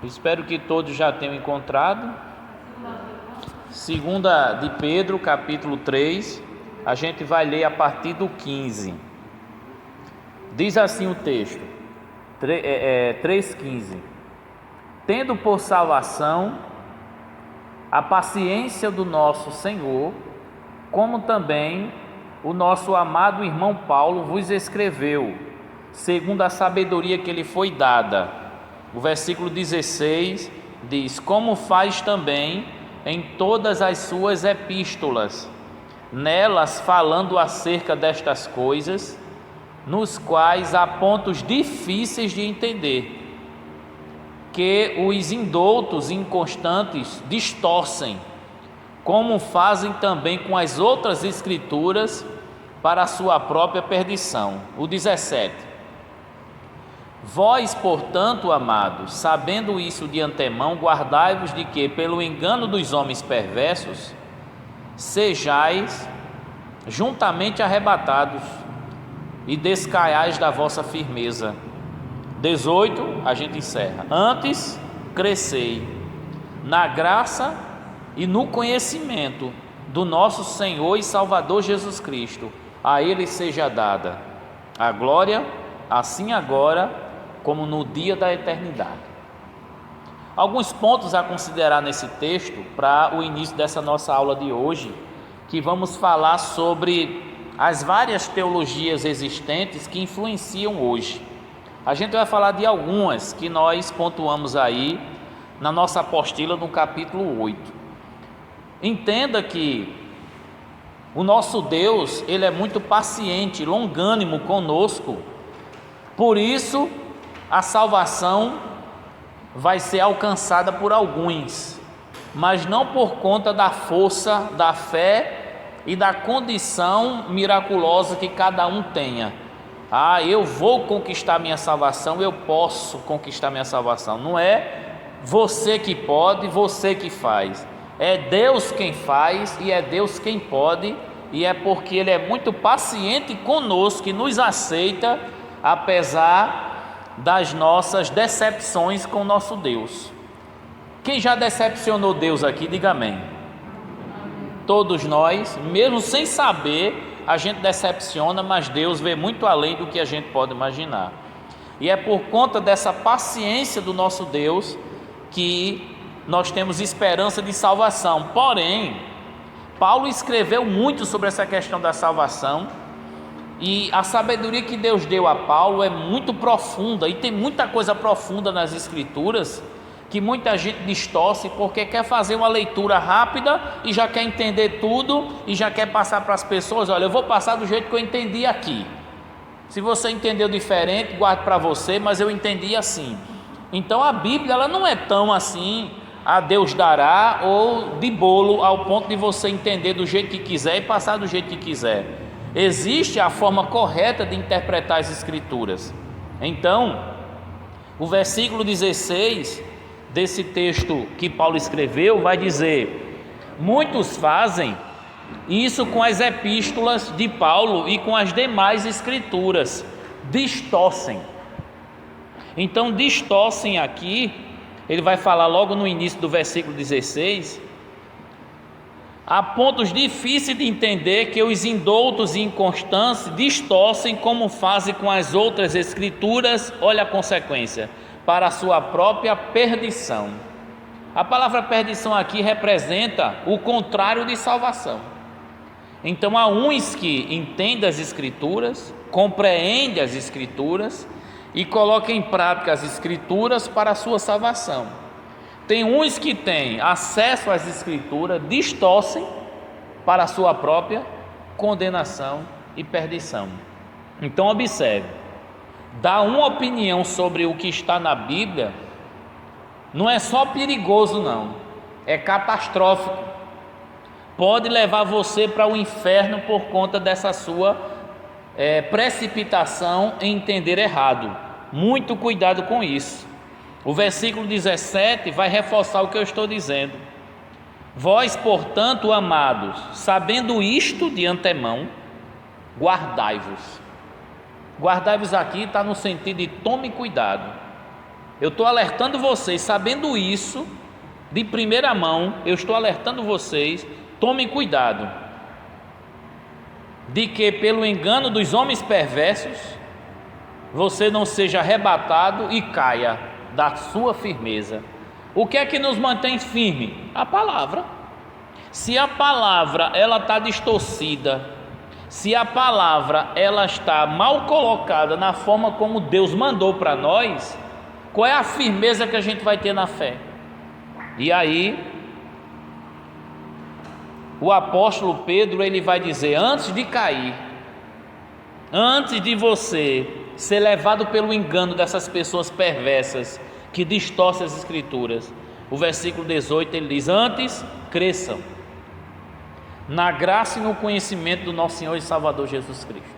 Espero que todos já tenham encontrado. Segunda de Pedro, capítulo 3, a gente vai ler a partir do 15. Diz assim o texto, 3,15: Tendo por salvação a paciência do nosso Senhor, como também o nosso amado irmão Paulo vos escreveu, segundo a sabedoria que lhe foi dada. O versículo 16 diz: como faz também em todas as suas epístolas, nelas falando acerca destas coisas, nos quais há pontos difíceis de entender, que os indoutos e inconstantes distorcem, como fazem também com as outras escrituras, para a sua própria perdição. O 17: Vós, portanto, amados, sabendo isso de antemão, guardai-vos de que, pelo engano dos homens perversos, sejais juntamente arrebatados e descaiais da vossa firmeza. 18, a gente encerra. Antes, crescei na graça e no conhecimento do nosso Senhor e Salvador Jesus Cristo. A Ele seja dada a glória, assim agora como no dia da eternidade. Alguns pontos a considerar nesse texto para o início dessa nossa aula de hoje, que vamos falar sobre as várias teologias existentes que influenciam hoje. A gente vai falar de algumas que nós pontuamos aí na nossa apostila no capítulo 8. Entenda que o nosso Deus, Ele é muito paciente, longânimo conosco. Por isso, a salvação vai ser alcançada por alguns, mas não por conta da força, da fé e da condição miraculosa que cada um tenha. Eu vou conquistar minha salvação, eu posso conquistar minha salvação. Não é você que pode, você que faz. É Deus quem faz e é Deus quem pode, e é porque Ele é muito paciente conosco e nos aceita, apesar das nossas decepções com o nosso Deus. Quem já decepcionou Deus aqui, diga amém. Todos nós, mesmo sem saber, a gente decepciona, mas Deus vê muito além do que a gente pode imaginar. E é por conta dessa paciência do nosso Deus que nós temos esperança de salvação. Porém, Paulo escreveu muito sobre essa questão da salvação, e a sabedoria que Deus deu a Paulo é muito profunda, e tem muita coisa profunda nas escrituras que muita gente distorce porque quer fazer uma leitura rápida e já quer entender tudo e já quer passar para as pessoas: olha, eu vou passar do jeito que eu entendi aqui. Se você entendeu diferente, guarde para você, mas eu entendi assim. Então a Bíblia, ela não é tão assim, a Deus dará, ou de bolo, ao ponto de você entender do jeito que quiser e passar do jeito que quiser. Existe a forma correta de interpretar as escrituras. Então, o versículo 16 desse texto que Paulo escreveu vai dizer: muitos fazem isso com as epístolas de Paulo e com as demais escrituras, distorcem. Então, distorcem aqui, ele vai falar logo no início do versículo 16, há pontos difíceis de entender que os indoutos e inconstantes distorcem, como fazem com as outras escrituras, olha a consequência, para a sua própria perdição. A palavra perdição aqui representa o contrário de salvação. Então há uns que entendem as escrituras, compreendem as escrituras e colocam em prática as escrituras para a sua salvação. Tem uns que têm acesso às escrituras, distorcem para a sua própria condenação e perdição. Então observe, dar uma opinião sobre o que está na Bíblia não é só perigoso, não, é catastrófico. Pode levar você para o inferno por conta dessa sua precipitação em entender errado. Muito cuidado com isso. O versículo 17 vai reforçar o que eu estou dizendo. Vós, portanto, amados, sabendo isto de antemão, guardai-vos. Guardai-vos aqui está no sentido de tome cuidado. Eu estou alertando vocês, sabendo isso, de primeira mão, eu estou alertando vocês, tomem cuidado, de que pelo engano dos homens perversos, você não seja arrebatado e caia da sua firmeza. O que é que nos mantém firme? A palavra. Se a palavra ela está distorcida, se a palavra ela está mal colocada na forma como Deus mandou para nós, qual é a firmeza que a gente vai ter na fé? E aí, o apóstolo Pedro ele vai dizer: antes de cair, antes de você ser levado pelo engano dessas pessoas perversas que distorcem as escrituras, o versículo 18 ele diz: antes cresçam na graça e no conhecimento do nosso Senhor e Salvador Jesus Cristo.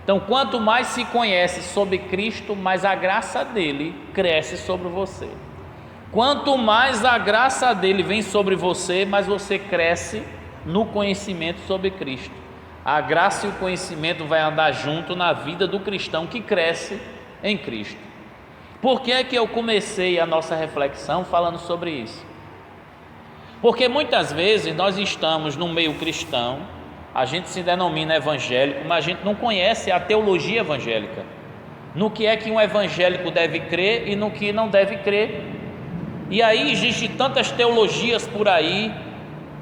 Então, quanto mais se conhece sobre Cristo, mais a graça dele cresce sobre você. Quanto mais a graça dele vem sobre você, mais você cresce no conhecimento sobre Cristo. A graça e o conhecimento vai andar junto na vida do cristão que cresce em Cristo. Por que é que eu comecei a nossa reflexão falando sobre isso? Porque muitas vezes nós estamos no meio cristão, a gente se denomina evangélico, mas a gente não conhece a teologia evangélica, no que é que um evangélico deve crer e no que não deve crer. E aí existem tantas teologias por aí,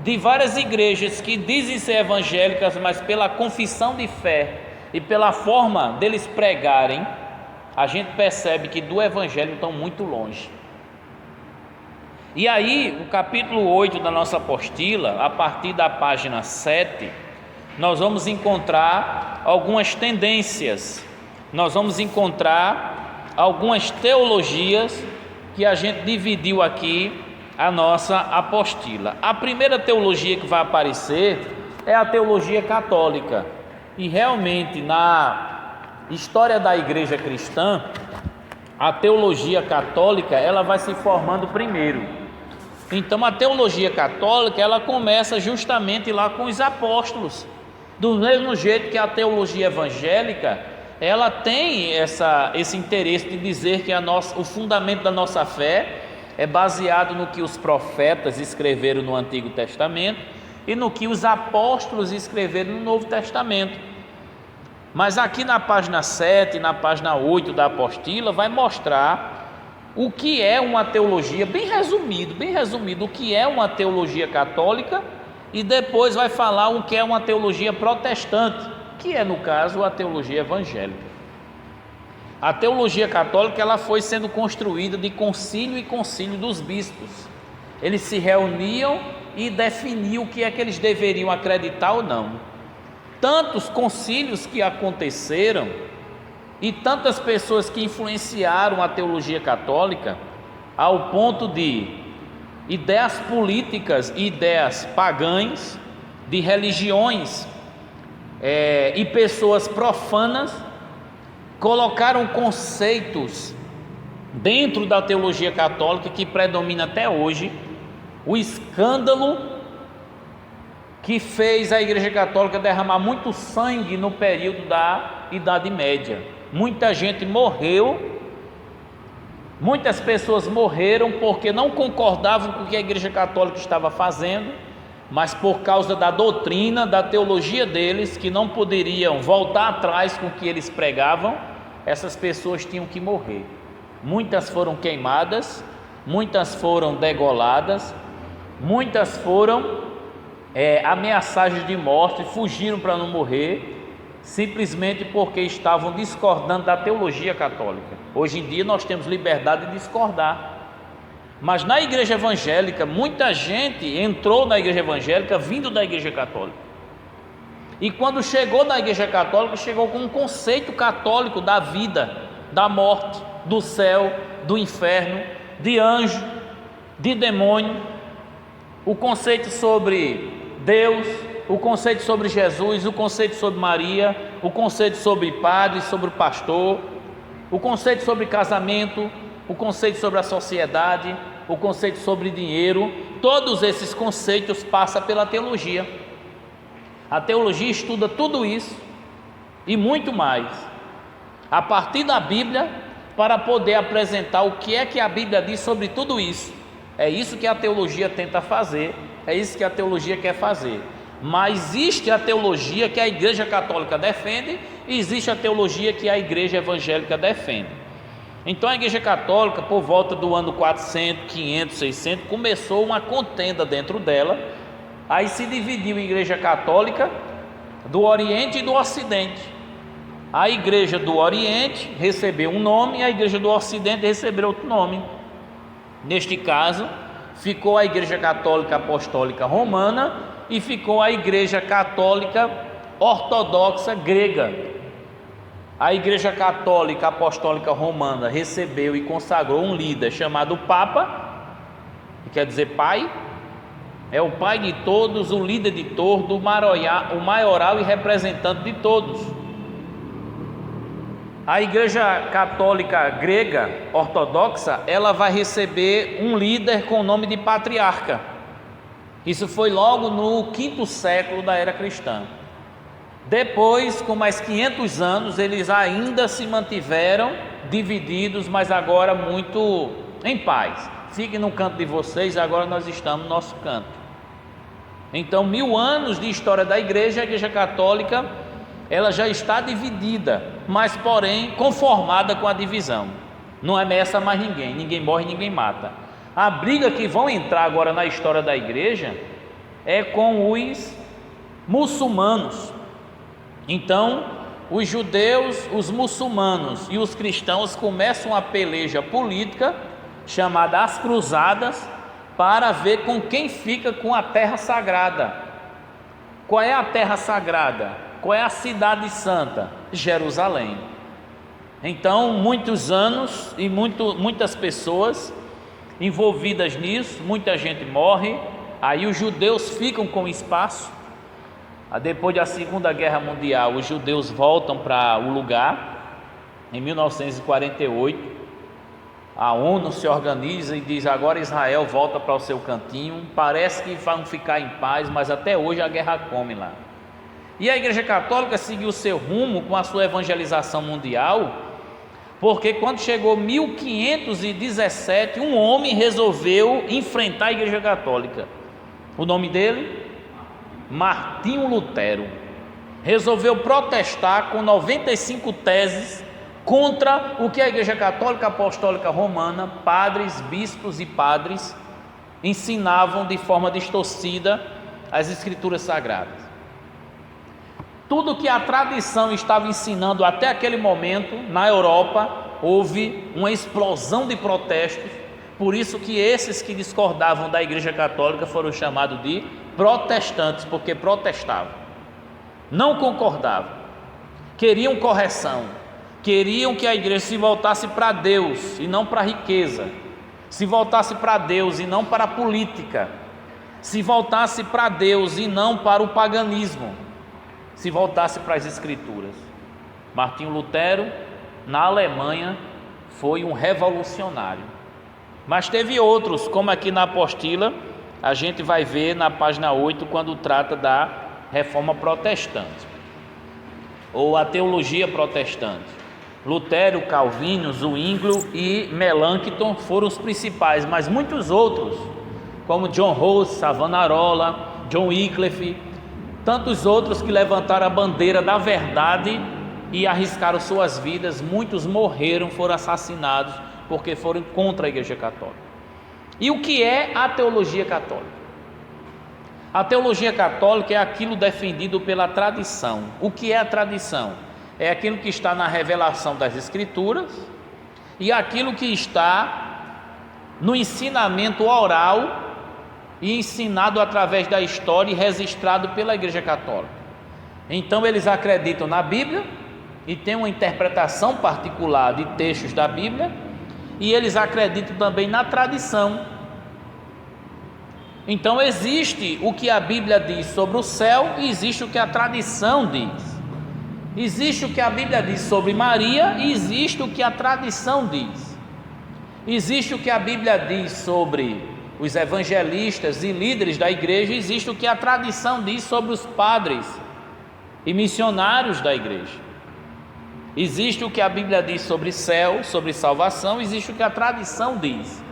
de várias igrejas que dizem ser evangélicas, mas pela confissão de fé e pela forma deles pregarem, a gente percebe que do evangelho estão muito longe. E aí, o capítulo 8 da nossa apostila, a partir da página 7, nós vamos encontrar algumas tendências, nós vamos encontrar algumas teologias que a gente dividiu aqui a nossa apostila. A primeira teologia que vai aparecer é a teologia católica, e realmente na história da igreja cristã, a teologia católica ela vai se formando primeiro. Então a teologia católica ela começa justamente lá com os apóstolos, do mesmo jeito que a teologia evangélica ela tem esse interesse de dizer que o fundamento da nossa fé é baseado no que os profetas escreveram no Antigo Testamento e no que os apóstolos escreveram no Novo Testamento. Mas aqui na página 7, na página 8 da apostila, vai mostrar o que é uma teologia, bem resumido, o que é uma teologia católica, e depois vai falar o que é uma teologia protestante, que é no caso a teologia evangélica. A teologia católica ela foi sendo construída de concílio e concílio dos bispos. Eles se reuniam e definiam o que é que eles deveriam acreditar ou não. Tantos concílios que aconteceram e tantas pessoas que influenciaram a teologia católica ao ponto de ideias políticas e ideias pagãs, de religiões e pessoas profanas colocaram conceitos dentro da teologia católica que predomina até hoje. O escândalo que fez a Igreja Católica derramar muito sangue no período da Idade Média. Muita gente morreu, muitas pessoas morreram porque não concordavam com o que a Igreja Católica estava fazendo, mas por causa da doutrina, da teologia deles, que não poderiam voltar atrás com o que eles pregavam, essas pessoas tinham que morrer. Muitas foram queimadas, muitas foram degoladas, muitas foram ameaçadas de morte, fugiram para não morrer, simplesmente porque estavam discordando da teologia católica. Hoje em dia nós temos liberdade de discordar, mas na igreja evangélica, muita gente entrou na igreja evangélica vindo da igreja católica, e quando chegou na igreja católica, chegou com um conceito católico da vida, da morte, do céu, do inferno, de anjo, de demônio, o conceito sobre Deus, o conceito sobre Jesus, o conceito sobre Maria, o conceito sobre padre, sobre o pastor, o conceito sobre casamento, o conceito sobre a sociedade, o conceito sobre dinheiro. Todos esses conceitos passam pela teologia. A teologia estuda tudo isso e muito mais, a partir da Bíblia, para poder apresentar o que é que a Bíblia diz sobre tudo isso. É isso que a teologia tenta fazer, é isso que a teologia quer fazer. Mas existe a teologia que a Igreja Católica defende e existe a teologia que a Igreja Evangélica defende. Então a Igreja Católica, por volta do ano 400, 500, 600, começou uma contenda dentro dela. Aí se dividiu a Igreja Católica do Oriente e do Ocidente. A Igreja do Oriente recebeu um nome e a Igreja do Ocidente recebeu outro nome. Neste caso, ficou a Igreja Católica Apostólica Romana e ficou a Igreja Católica Ortodoxa Grega. A Igreja Católica Apostólica Romana recebeu e consagrou um líder chamado Papa, que quer dizer pai, é o pai de todos, o líder de todos, o maioral e representante de todos. A Igreja Católica Grega Ortodoxa, ela vai receber um líder com o nome de patriarca. Isso foi logo no 5º século da era cristã. Depois, com mais 500 anos, eles ainda se mantiveram divididos, mas agora muito em paz. Fiquem no canto de vocês, agora nós estamos no nosso canto. Então, 1000 anos de história da igreja, a Igreja Católica, ela já está dividida, mas porém conformada com a divisão. Não ameaça mais ninguém, ninguém morre, ninguém mata. A briga que vão entrar agora na história da igreja é com os muçulmanos. Então, os judeus, os muçulmanos e os cristãos começam a peleja política, chamada as cruzadas, para ver com quem fica com a terra sagrada. Qual é a terra sagrada? Qual é a cidade santa? Jerusalém. Então, muitos anos e muitas pessoas envolvidas nisso, muita gente morre, aí os judeus ficam com espaço. Depois da Segunda Guerra Mundial, os judeus voltam para o lugar. Em 1948, a ONU se organiza e diz: agora Israel volta para o seu cantinho. Parece que vão ficar em paz, mas até hoje a guerra come lá. E a Igreja Católica seguiu seu rumo com a sua evangelização mundial, porque quando chegou 1517, um homem resolveu enfrentar a Igreja Católica. O nome dele? Martinho Lutero. Resolveu protestar com 95 teses contra o que a Igreja Católica Apostólica Romana, padres, bispos e padres, ensinavam de forma distorcida as Escrituras Sagradas. Tudo que a tradição estava ensinando até aquele momento, na Europa, houve uma explosão de protestos. Por isso que esses que discordavam da Igreja Católica foram chamados de protestantes, porque protestavam, não concordavam, queriam correção, queriam que a igreja se voltasse para Deus e não para a riqueza, se voltasse para Deus e não para a política, se voltasse para Deus e não para o paganismo, se voltasse para as Escrituras. Martinho Lutero, na Alemanha, foi um revolucionário, mas teve outros, como aqui na apostila, a gente vai ver na página 8, quando trata da reforma protestante, ou a teologia protestante. Lutero, Calvino, Zwinglio e Melanchthon foram os principais, mas muitos outros, como John Rose, Savonarola, John Wycliffe, tantos outros que levantaram a bandeira da verdade e arriscaram suas vidas. Muitos morreram, foram assassinados, porque foram contra a Igreja Católica. E o que é a teologia católica? A teologia católica é aquilo defendido pela tradição. O que é a tradição? É aquilo que está na revelação das Escrituras e aquilo que está no ensinamento oral e ensinado através da história e registrado pela Igreja Católica. Então eles acreditam na Bíblia e têm uma interpretação particular de textos da Bíblia, e eles acreditam também na tradição. Então existe o que a Bíblia diz sobre o céu e existe o que a tradição diz. Existe o que a Bíblia diz sobre Maria e existe o que a tradição diz. Existe o que a Bíblia diz sobre os evangelistas e líderes da igreja, existe o que a tradição diz sobre os padres e missionários da igreja. Existe o que a Bíblia diz sobre céu, sobre salvação, existe o que a tradição diz.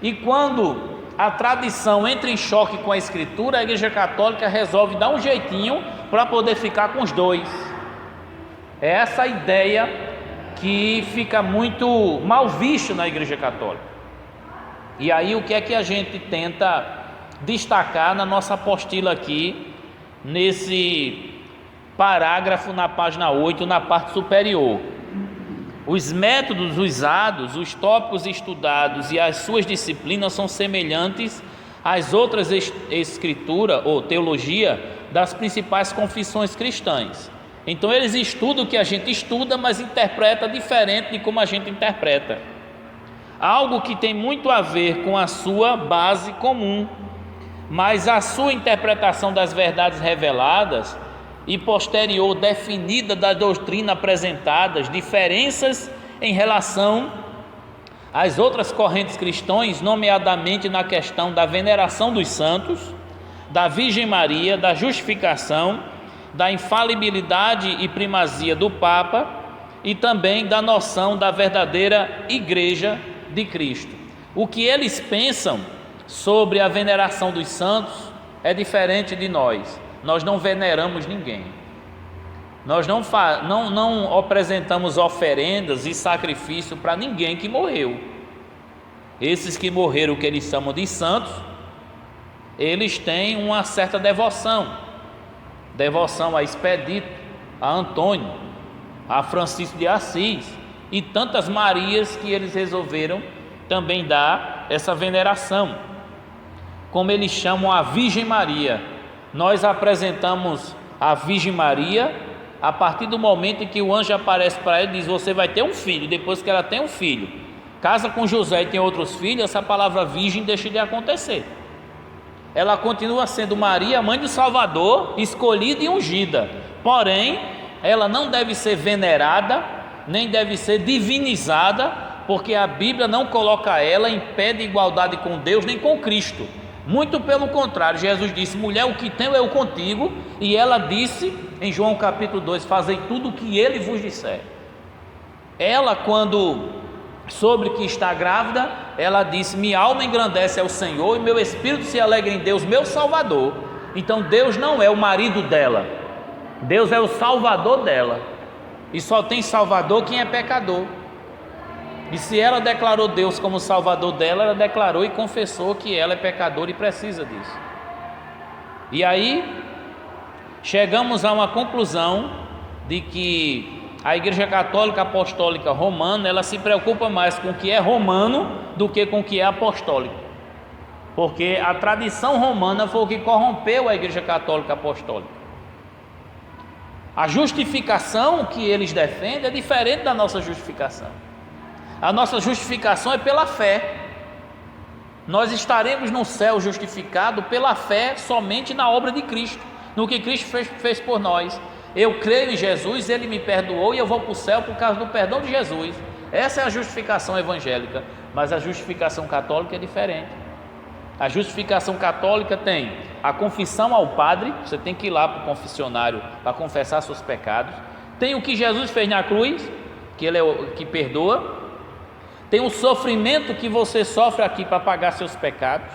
E quando a tradição entra em choque com a Escritura, a Igreja Católica resolve dar um jeitinho para poder ficar com os dois. É essa a ideia que fica muito mal visto na Igreja Católica. E aí o que é que a gente tenta destacar na nossa apostila aqui, nesse parágrafo na página 8, na parte superior? Os métodos usados, os tópicos estudados e as suas disciplinas são semelhantes às outras escrituras ou teologia das principais confissões cristãs. Então eles estudam o que a gente estuda, mas interpreta diferente de como a gente interpreta. Algo que tem muito a ver com a sua base comum, mas a sua interpretação das verdades reveladas e posterior definida da doutrina apresentadas, diferenças em relação às outras correntes cristãs, nomeadamente na questão da veneração dos santos, da Virgem Maria, da justificação, da infalibilidade e primazia do Papa e também da noção da verdadeira Igreja de Cristo. O que eles pensam sobre a veneração dos santos é diferente de nós. Nós não veneramos ninguém. Nós não apresentamos oferendas e sacrifício para ninguém que morreu. Esses que morreram, que eles chamam de santos, eles têm uma certa devoção a Expedito, a Antônio, a Francisco de Assis e tantas Marias que eles resolveram também dar essa veneração, como eles chamam a Virgem Maria. Nós apresentamos a Virgem Maria a partir do momento em que o anjo aparece para ela e diz: você vai ter um filho. Depois que ela tem um filho, casa com José e tem outros filhos, essa palavra virgem deixa de acontecer. Ela continua sendo Maria, mãe do Salvador, escolhida e ungida. Porém, ela não deve ser venerada, nem deve ser divinizada, porque a Bíblia não coloca ela em pé de igualdade com Deus nem com Cristo. Muito pelo contrário, Jesus disse: mulher, o que tenho eu contigo. E ela disse em João capítulo 2: fazei tudo o que ele vos disser. Ela, quando soube que está grávida, ela disse: minha alma engrandece ao Senhor e meu espírito se alegra em Deus, meu Salvador. Então Deus não é o marido dela, Deus é o Salvador dela. E só tem Salvador quem é pecador. E se ela declarou Deus como Salvador dela, ela declarou e confessou que ela é pecadora e precisa disso. E aí chegamos a uma conclusão de que a Igreja Católica Apostólica Romana, ela se preocupa mais com o que é romano do que com o que é apostólico, porque a tradição romana foi o que corrompeu a Igreja Católica Apostólica. A justificação que eles defendem é diferente da nossa justificação. A nossa justificação é pela fé. Nós estaremos no céu justificado pela fé somente na obra de Cristo, no que Cristo fez por nós. Eu creio em Jesus, Ele me perdoou e eu vou para o céu por causa do perdão de Jesus. Essa é a justificação evangélica, mas a justificação católica é diferente. A justificação católica tem a confissão ao padre, você tem que ir lá para o confessionário para confessar seus pecados. Tem o que Jesus fez na cruz, que Ele é o que perdoa. Tem o sofrimento que você sofre aqui para pagar seus pecados.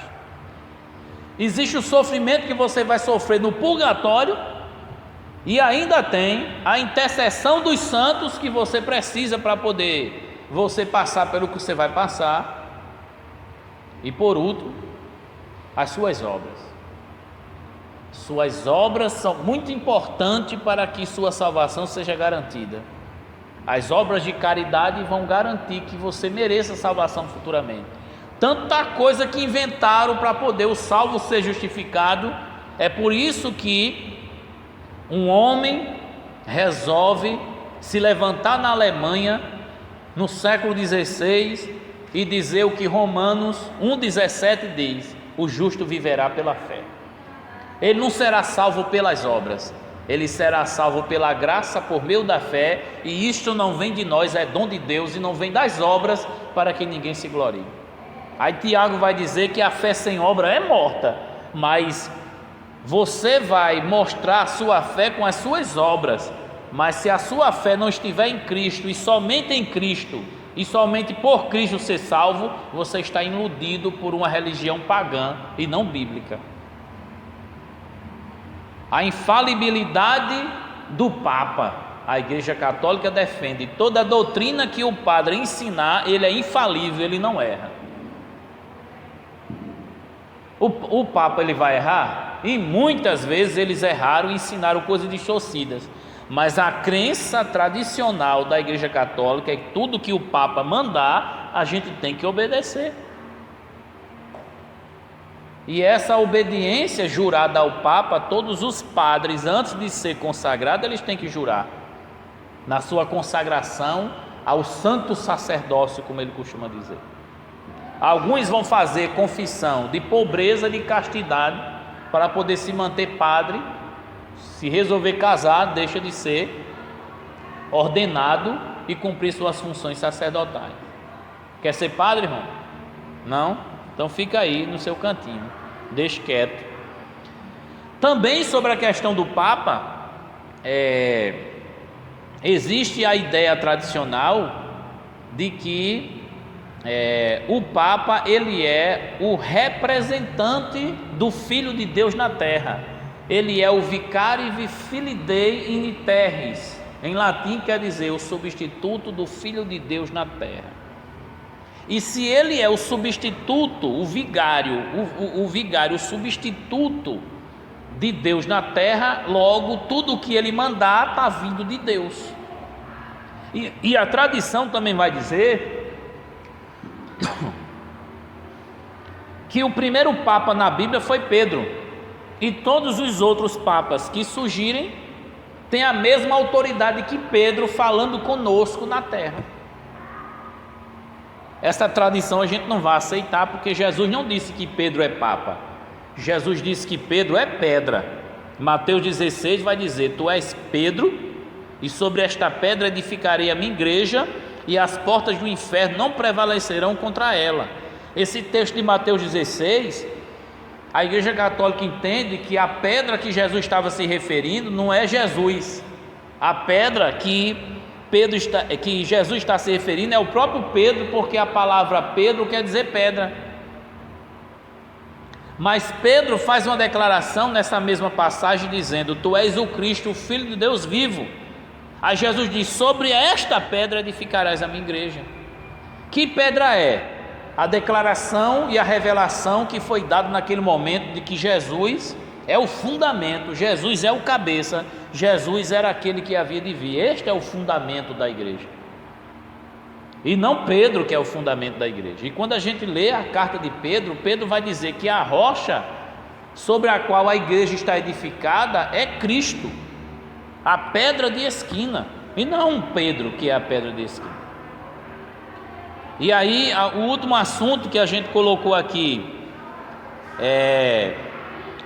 Existe o sofrimento que você vai sofrer no purgatório. E ainda tem a intercessão dos santos que você precisa para poder você passar pelo que você vai passar. E por último, as suas obras. Suas obras são muito importantes para que sua salvação seja garantida. As obras de caridade vão garantir que você mereça salvação futuramente. Tanta coisa que inventaram para poder o salvo ser justificado. É por isso que um homem resolve se levantar na Alemanha no século XVI e dizer o que Romanos 1,17 diz: o justo viverá pela fé. Ele não será salvo pelas obras, ele será salvo pela graça por meio da fé, e isto não vem de nós, é dom de Deus, e não vem das obras para que ninguém se glorie. Aí Tiago vai dizer que a fé sem obra é morta, mas você vai mostrar a sua fé com as suas obras. Mas se a sua fé não estiver em Cristo, e somente em Cristo, e somente por Cristo ser salvo, você está iludido por uma religião pagã e não bíblica. A infalibilidade do Papa, a Igreja Católica defende toda a doutrina que o padre ensinar, ele é infalível, ele não erra. O Papa, ele vai errar? E muitas vezes eles erraram e ensinaram coisas distorcidas. Mas a crença tradicional da Igreja Católica é que tudo que o Papa mandar, a gente tem que obedecer. E essa obediência jurada ao Papa, todos os padres, antes de ser consagrados, eles têm que jurar na sua consagração ao santo sacerdócio, como ele costuma dizer. Alguns vão fazer confissão de pobreza, de castidade, para poder se manter padre. Se resolver casar, deixa de ser ordenado e cumprir suas funções sacerdotais. Quer ser padre, irmão? Não? Então fica aí no seu cantinho, deixe quieto. Também sobre a questão do Papa, existe a ideia tradicional de que o Papa, ele é o representante do Filho de Deus na terra. Ele é o vicarius filii Dei in terris. Em latim quer dizer o substituto do Filho de Deus na terra. E se ele é o substituto, o vigário, o substituto de Deus na terra, logo tudo o que ele mandar está vindo de Deus. E a tradição também vai dizer que o primeiro Papa na Bíblia foi Pedro, e todos os outros papas que surgirem têm a mesma autoridade que Pedro falando conosco na terra. Essa tradição a gente não vai aceitar, porque Jesus não disse que Pedro é Papa. Jesus disse que Pedro é pedra. Mateus 16 vai dizer: tu és Pedro, e sobre esta pedra edificarei a minha igreja, e as portas do inferno não prevalecerão contra ela. Esse texto de Mateus 16, a Igreja Católica entende que a pedra que Jesus estava se referindo não é Jesus. A pedra que Jesus está se referindo é o próprio Pedro, porque a palavra Pedro quer dizer pedra. Mas Pedro faz uma declaração nessa mesma passagem dizendo: tu és o Cristo, o Filho de Deus vivo. Aí Jesus diz: sobre esta pedra edificarás a minha igreja. Que pedra é? A declaração e a revelação que foi dada naquele momento de que Jesus é o fundamento, Jesus é o cabeça, Jesus era aquele que havia de vir. Este é o fundamento da igreja, e não Pedro, que é o fundamento da igreja. E quando a gente lê a carta de Pedro, Pedro vai dizer que a rocha sobre a qual a igreja está edificada é Cristo, a pedra de esquina, e não Pedro, que é a pedra de esquina. E aí o último assunto que a gente colocou aqui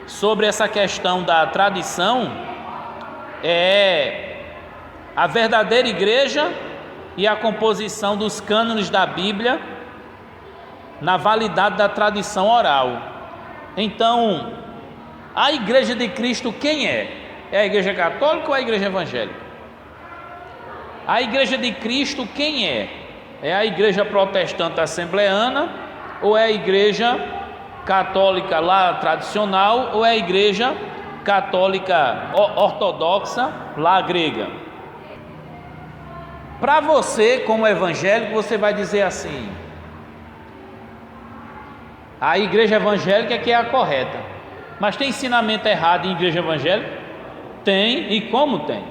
sobre essa questão da tradição é a verdadeira igreja e a composição dos cânones da Bíblia na validade da tradição oral. Então, a igreja de Cristo quem é? É a igreja católica ou a igreja evangélica? A igreja de Cristo quem é? É a igreja protestante assembleana, ou é a igreja católica lá tradicional, ou é a igreja católica ortodoxa lá grega? Para você, como evangélico, você vai dizer assim: a igreja evangélica que é a correta. Mas tem ensinamento errado em igreja evangélica? Tem, e como tem?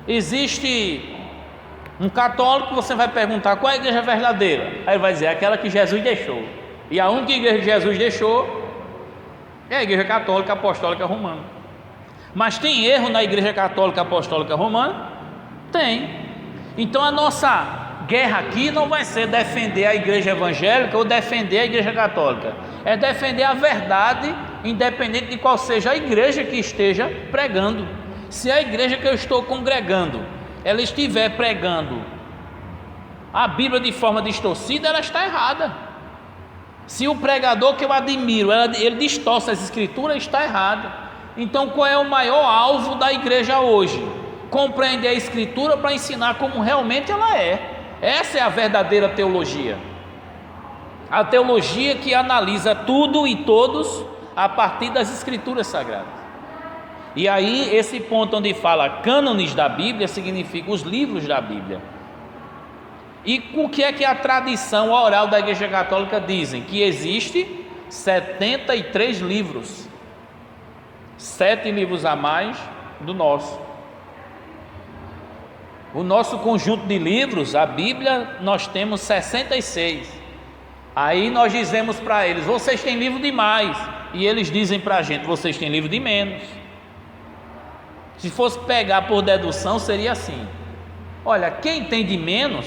Existe um católico, você vai perguntar qual é a igreja verdadeira, aí ele vai dizer aquela que Jesus deixou, e a única igreja que Jesus deixou é a igreja católica apostólica romana. Mas tem erro na igreja católica apostólica romana? Tem. Então a nossa guerra aqui não vai ser defender a igreja evangélica ou defender a igreja católica, é defender a verdade, independente de qual seja a igreja que esteja pregando. Se a igreja que eu estou congregando ela estiver pregando a Bíblia de forma distorcida, ela está errada. Se o pregador que eu admiro, ele distorce as escrituras, está errado. Então, qual é o maior alvo da igreja hoje? Compreender a Escritura para ensinar como realmente ela é. Essa é a verdadeira teologia. A teologia que analisa tudo e todos a partir das Escrituras Sagradas. E aí, esse ponto onde fala cânones da Bíblia significa os livros da Bíblia. E o que é que a tradição oral da Igreja Católica dizem? Que existe 73 livros, 7 livros a mais do nosso. O nosso conjunto de livros, a Bíblia, nós temos 66. Aí nós dizemos para eles: vocês têm livro demais. E eles dizem para a gente: vocês têm livro de menos. Se fosse pegar por dedução, seria assim: olha, quem tem de menos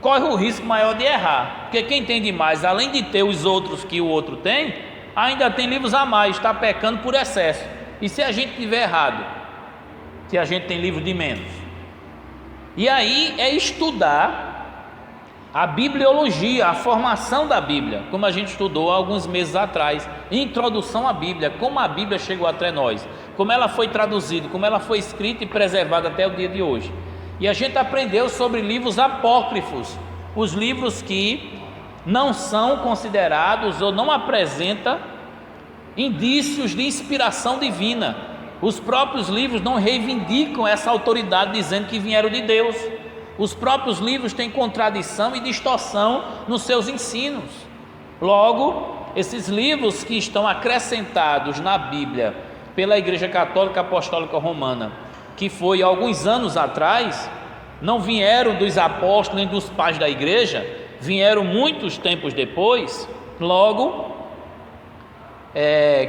corre o risco maior de errar, porque quem tem de mais, além de ter os outros que o outro tem, ainda tem livros a mais, está pecando por excesso. E se a gente tiver errado, se a gente tem livro de menos? E aí é estudar a bibliologia, a formação da Bíblia, como a gente estudou há alguns meses atrás, introdução à Bíblia, como a Bíblia chegou até nós, como ela foi traduzida, como ela foi escrita e preservada até o dia de hoje. E a gente aprendeu sobre livros apócrifos, os livros que não são considerados ou não apresentam indícios de inspiração divina. Os próprios livros não reivindicam essa autoridade dizendo que vieram de Deus. Os próprios livros têm contradição e distorção nos seus ensinos. Logo, esses livros que estão acrescentados na Bíblia pela Igreja Católica Apostólica Romana, que foi alguns anos atrás, não vieram dos apóstolos nem dos pais da igreja, vieram muitos tempos depois. Logo,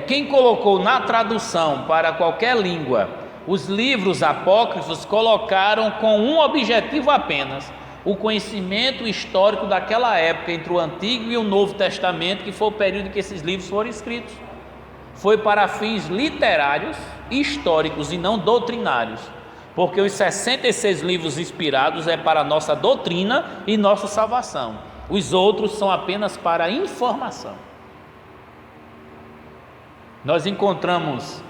quem colocou na tradução para qualquer língua os livros apócrifos, colocaram com um objetivo apenas: o conhecimento histórico daquela época entre o Antigo e o Novo Testamento, que foi o período que esses livros foram escritos. Foi para fins literários, históricos e não doutrinários, porque os 66 livros inspirados é para nossa doutrina e nossa salvação. Os outros são apenas para informação. Nós encontramos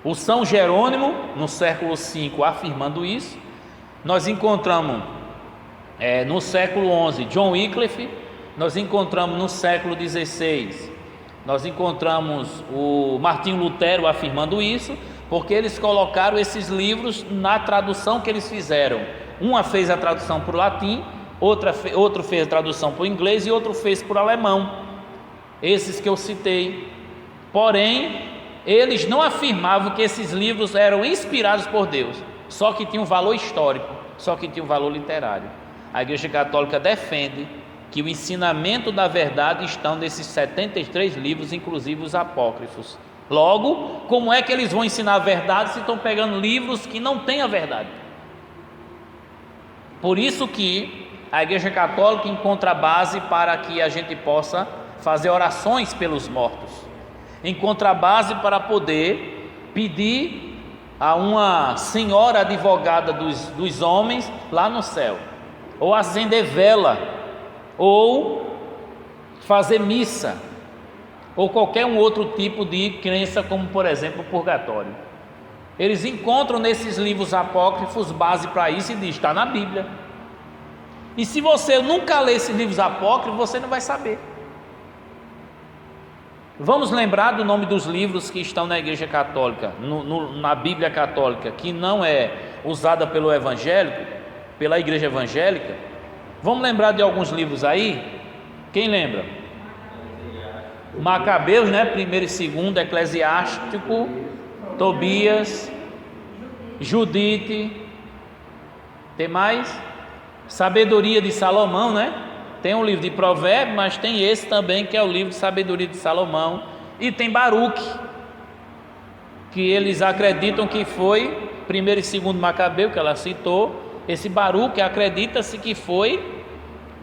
o São Jerônimo no século V afirmando isso. Nós encontramos no século XI John Wycliffe. Nós encontramos no século XVI, nós encontramos o Martinho Lutero afirmando isso, porque eles colocaram esses livros na tradução que eles fizeram. Uma fez a tradução para o latim, outro fez a tradução para o inglês e outro fez para o alemão, esses que eu citei. Porém, eles não afirmavam que esses livros eram inspirados por Deus, só que tinham valor histórico, só que tinham valor literário. A Igreja Católica defende que o ensinamento da verdade estão nesses 73 livros, inclusive os apócrifos. Logo, como é que eles vão ensinar a verdade se estão pegando livros que não têm a verdade? Por isso que a Igreja Católica encontra base para que a gente possa fazer orações pelos mortos, encontra base para poder pedir a uma senhora advogada dos homens lá no céu, ou acender vela, ou fazer missa, ou qualquer um outro tipo de crença, como por exemplo o purgatório. Eles encontram nesses livros apócrifos base para isso e diz: está na Bíblia. E se você nunca ler esses livros apócrifos, você não vai saber. Vamos lembrar do nome dos livros que estão na Igreja Católica, na Bíblia Católica, que não é usada pelo evangélico, pela Igreja Evangélica. Vamos lembrar de alguns livros aí? Quem lembra? Macabeus, né? 1º e 2º, Eclesiástico, Tobias, Judite. Tem mais? Sabedoria de Salomão, né? Tem um livro de Provérbios, mas tem esse também, que é o livro de Sabedoria de Salomão. E tem Baruque, que eles acreditam que foi 1º e 2º Macabeu, que ela citou. Esse Baruque acredita-se que foi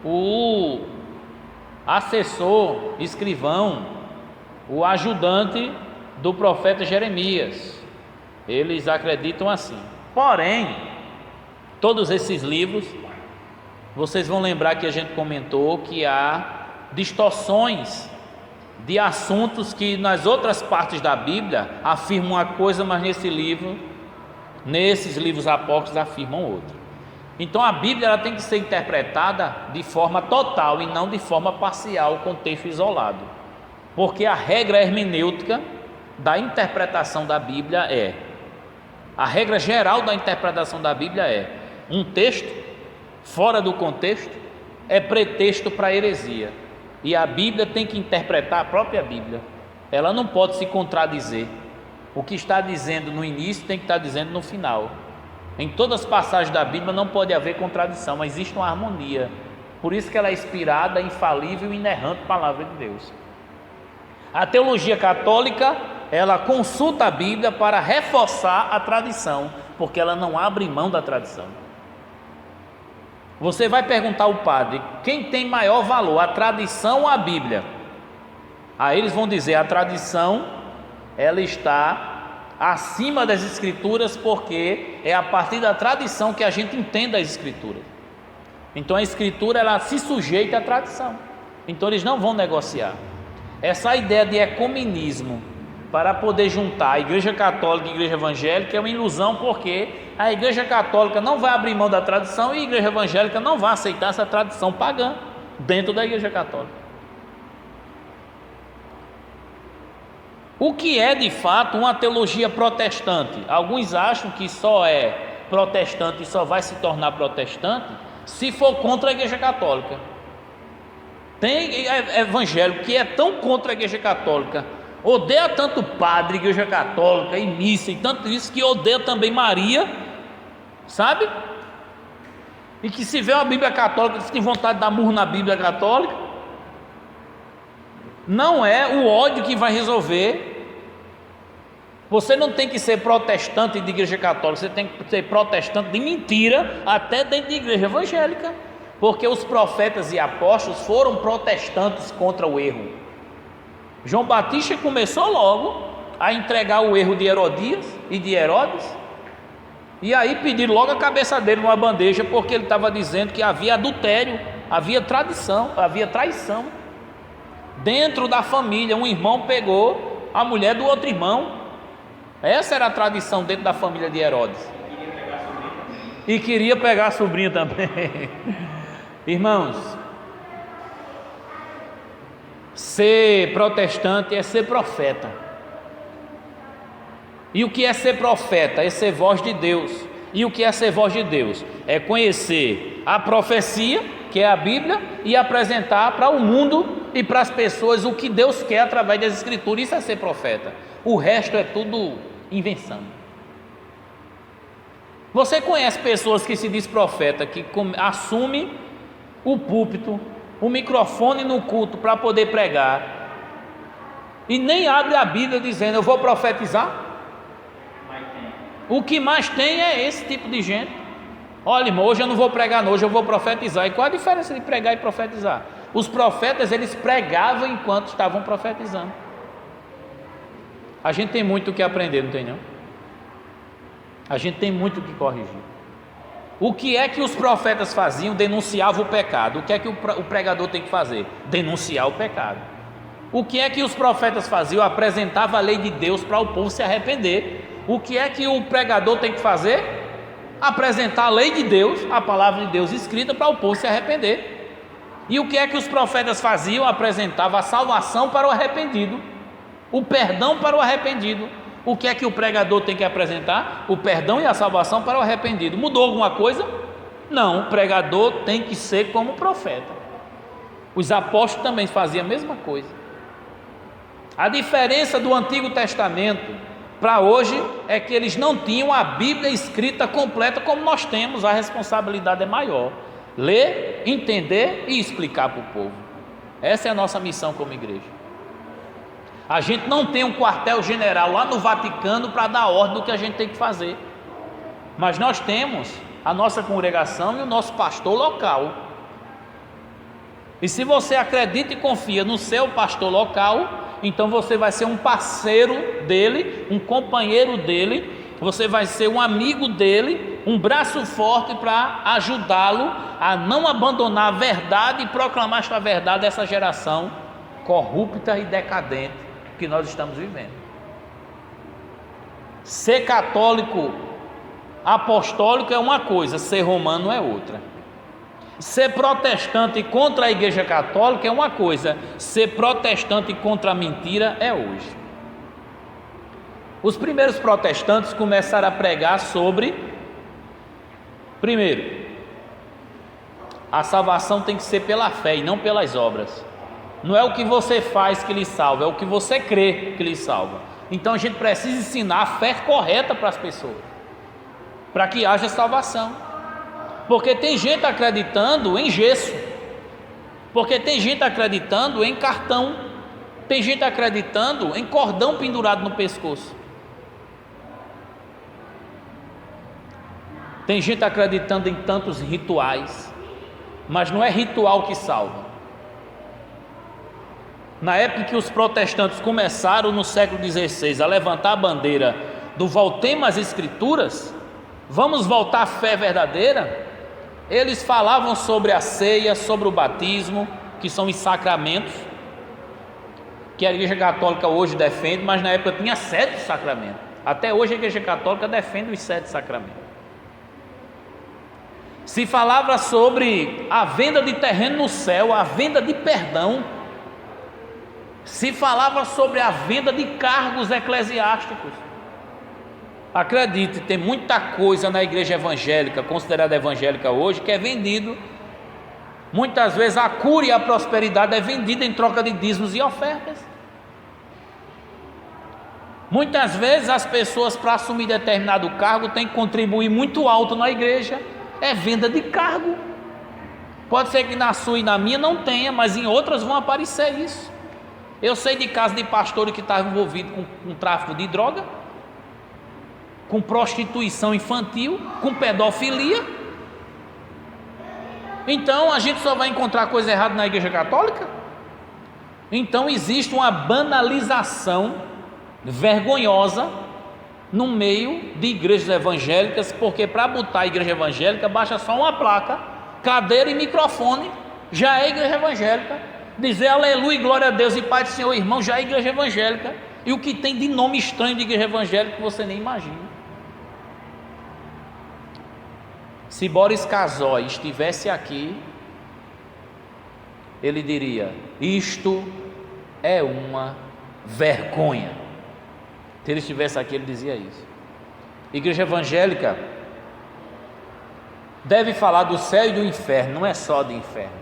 o assessor, escrivão, o ajudante do profeta Jeremias. Eles acreditam assim. Porém, todos esses livros, vocês vão lembrar que a gente comentou que há distorções de assuntos que nas outras partes da Bíblia afirmam uma coisa, mas nesses livros apócrifos afirmam outra. Então a Bíblia ela tem que ser interpretada de forma total e não de forma parcial, com texto isolado, porque a regra hermenêutica da interpretação da Bíblia a regra geral da interpretação da Bíblia um texto fora do contexto é pretexto para heresia, e a Bíblia tem que interpretar a própria Bíblia, ela não pode se contradizer. O que está dizendo no início tem que estar dizendo no final. Em todas as passagens da Bíblia não pode haver contradição, mas existe uma harmonia. Por isso que ela é inspirada, infalível e inerrante palavra de Deus. A teologia católica, ela consulta a Bíblia para reforçar a tradição, porque ela não abre mão da tradição. Você vai perguntar ao padre, quem tem maior valor, a tradição ou a Bíblia? Aí eles vão dizer, a tradição, ela está acima das Escrituras, porque é a partir da tradição que a gente entende as Escrituras. Então a Escritura, ela se sujeita à tradição, então eles não vão negociar. Essa ideia de ecumenismo para poder juntar a Igreja Católica e a Igreja Evangélica é uma ilusão, porque a Igreja Católica não vai abrir mão da tradição e a Igreja Evangélica não vai aceitar essa tradição pagã dentro da Igreja Católica. O que é de fato uma teologia protestante? Alguns acham que só é protestante e só vai se tornar protestante se for contra a Igreja Católica. Tem evangélico que é tão contra a Igreja Católica, odeia tanto padre, Igreja Católica e missa e tanto isso, que odeia também Maria, sabe? E que se vê uma Bíblia católica, tem vontade de dar murro na Bíblia católica. Não é o ódio que vai resolver. Você não tem que ser protestante de igreja católica, você tem que ser protestante de mentira, até dentro de igreja evangélica, porque os profetas e apóstolos foram protestantes contra o erro. João Batista começou logo a entregar o erro de Herodias e de Herodes, e aí pediram logo a cabeça dele numa bandeja, porque ele estava dizendo que havia adultério, havia traição dentro da família. Um irmão pegou a mulher do outro irmão. Essa era a tradição dentro da família de Herodes. E queria pegar a sobrinha também. Irmãos, ser protestante é ser profeta. E o que é ser profeta? É ser voz de Deus. E o que é ser voz de Deus? É conhecer a profecia, que é a Bíblia, e apresentar para o mundo e para as pessoas o que Deus quer através das Escrituras. Isso é ser profeta. O resto é tudo invenção. Você conhece pessoas que se diz profeta, que assume o púlpito, o microfone no culto para poder pregar, e nem abre a Bíblia dizendo eu vou profetizar? O que mais tem é esse tipo de gente. Olha, irmão, hoje eu não vou pregar, não, hoje eu vou profetizar. E qual a diferença de pregar e profetizar? Os profetas, eles pregavam enquanto estavam profetizando. A gente tem muito o que aprender, não tem não? A gente tem muito o que corrigir. O que é que os profetas faziam? Denunciavam o pecado. O que é que o pregador tem que fazer? Denunciar o pecado. O que é que os profetas faziam? Apresentava a lei de Deus para o povo se arrepender. O que é que o pregador tem que fazer? Apresentar a lei de Deus, a palavra de Deus escrita, para o povo se arrepender. E o que é que os profetas faziam? Apresentavam a salvação para o arrependido, o perdão para o arrependido. O que é que o pregador tem que apresentar? O perdão e a salvação para o arrependido. Mudou alguma coisa? Não, o pregador tem que ser como profeta. Os apóstolos também faziam a mesma coisa. A diferença do Antigo Testamento para hoje é que eles não tinham a Bíblia escrita completa como nós temos. A responsabilidade é maior. Ler, entender e explicar para o povo. Essa é a nossa missão como igreja. A gente não tem um quartel-general lá no Vaticano para dar ordem do que a gente tem que fazer, mas nós temos a nossa congregação e o nosso pastor local. E se você acredita e confia no seu pastor local, então você vai ser um parceiro dele, um companheiro dele, você vai ser um amigo dele, um braço forte para ajudá-lo a não abandonar a verdade e proclamar esta verdade a essa geração corrupta e decadente que nós estamos vivendo. Ser católico apostólico é uma coisa, ser romano é outra. Ser protestante contra a Igreja Católica é uma coisa, ser protestante contra a mentira é hoje. Os primeiros protestantes começaram a pregar sobre, primeiro, a salvação tem que ser pela fé e não pelas obras. Não é o que você faz que lhe salva, é o que você crê que lhe salva. Então a gente precisa ensinar a fé correta para as pessoas, para que haja salvação. Porque tem gente acreditando em gesso, porque tem gente acreditando em cartão, tem gente acreditando em cordão pendurado no pescoço, tem gente acreditando em tantos rituais, mas não é ritual que salva. Na época que os protestantes começaram no século XVI a levantar a bandeira do voltemos às Escrituras, vamos voltar à fé verdadeira, eles falavam sobre a ceia, sobre o batismo, que são os sacramentos, que a Igreja Católica hoje defende, mas na época tinha 7 sacramentos. Até hoje a Igreja Católica defende os 7 sacramentos. Se falava sobre a venda de terreno no céu, a venda de perdão. Se falava sobre a venda de cargos eclesiásticos. Acredite, tem muita coisa na igreja evangélica, considerada evangélica hoje, que é vendido. Muitas vezes a cura e a prosperidade é vendida em troca de dízimos e ofertas. Muitas vezes as pessoas, para assumir determinado cargo, têm que contribuir muito alto na igreja. É venda de cargo. Pode ser que na sua e na minha não tenha, mas em outras vão aparecer isso. Eu sei de casos de pastores que estavam envolvidos com tráfico de droga, com prostituição infantil, com pedofilia. Então a gente só vai encontrar coisa errada na Igreja Católica? Então existe uma banalização vergonhosa no meio de igrejas evangélicas, porque para botar a igreja evangélica basta só uma placa, cadeira e microfone, já é igreja evangélica. Dizer aleluia, glória a Deus e Pai do Senhor, irmão, já é igreja evangélica. E o que tem de nome estranho de igreja evangélica você nem imagina. Se Boris Casoy estivesse aqui, ele diria: isto é uma vergonha. Se ele estivesse aqui, ele dizia isso. Igreja evangélica deve falar do céu e do inferno, não é só do inferno.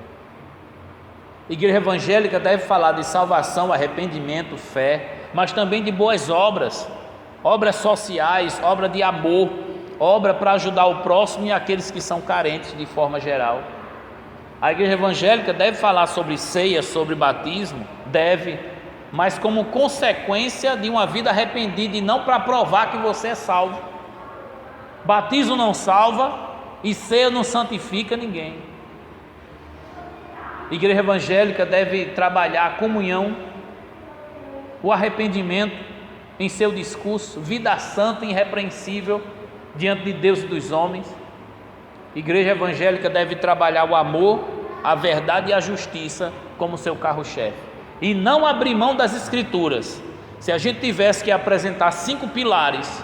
Igreja evangélica deve falar de salvação, arrependimento, fé, mas também de boas obras, obras sociais, obra de amor, obra para ajudar o próximo e aqueles que são carentes de forma geral. A igreja evangélica deve falar sobre ceia, sobre batismo, deve, mas como consequência de uma vida arrependida e não para provar que você é salvo. Batismo não salva e ceia não santifica ninguém. A igreja evangélica deve trabalhar a comunhão, o arrependimento em seu discurso, vida santa e irrepreensível diante de Deus e dos homens. A igreja evangélica deve trabalhar o amor, a verdade e a justiça como seu carro-chefe, e não abrir mão das Escrituras. Se a gente tivesse que apresentar 5 pilares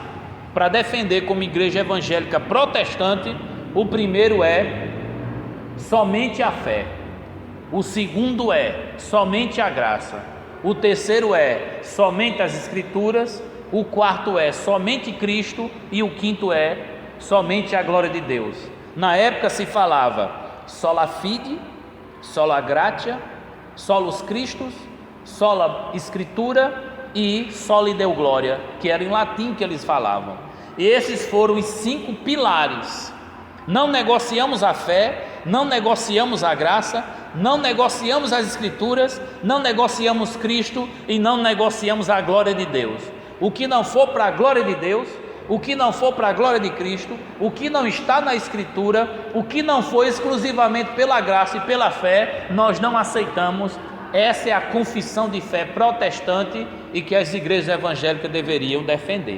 para defender como igreja evangélica protestante, o primeiro é somente a fé, o segundo é somente a graça, o terceiro é somente as Escrituras, o quarto é somente Cristo e o quinto é somente a glória de Deus. Na época se falava sola fide, sola gratia, solus Christus, sola Escritura e soli Deo Glória, que era em latim que eles falavam. E esses foram os 5 pilares. Não negociamos a fé, não negociamos a graça, não negociamos as Escrituras, não negociamos Cristo e não negociamos a glória de Deus. O que não for para a glória de Deus, o que não for para a glória de Cristo, o que não está na Escritura, o que não for exclusivamente pela graça e pela fé, nós não aceitamos. Essa é a confissão de fé protestante e que as igrejas evangélicas deveriam defender.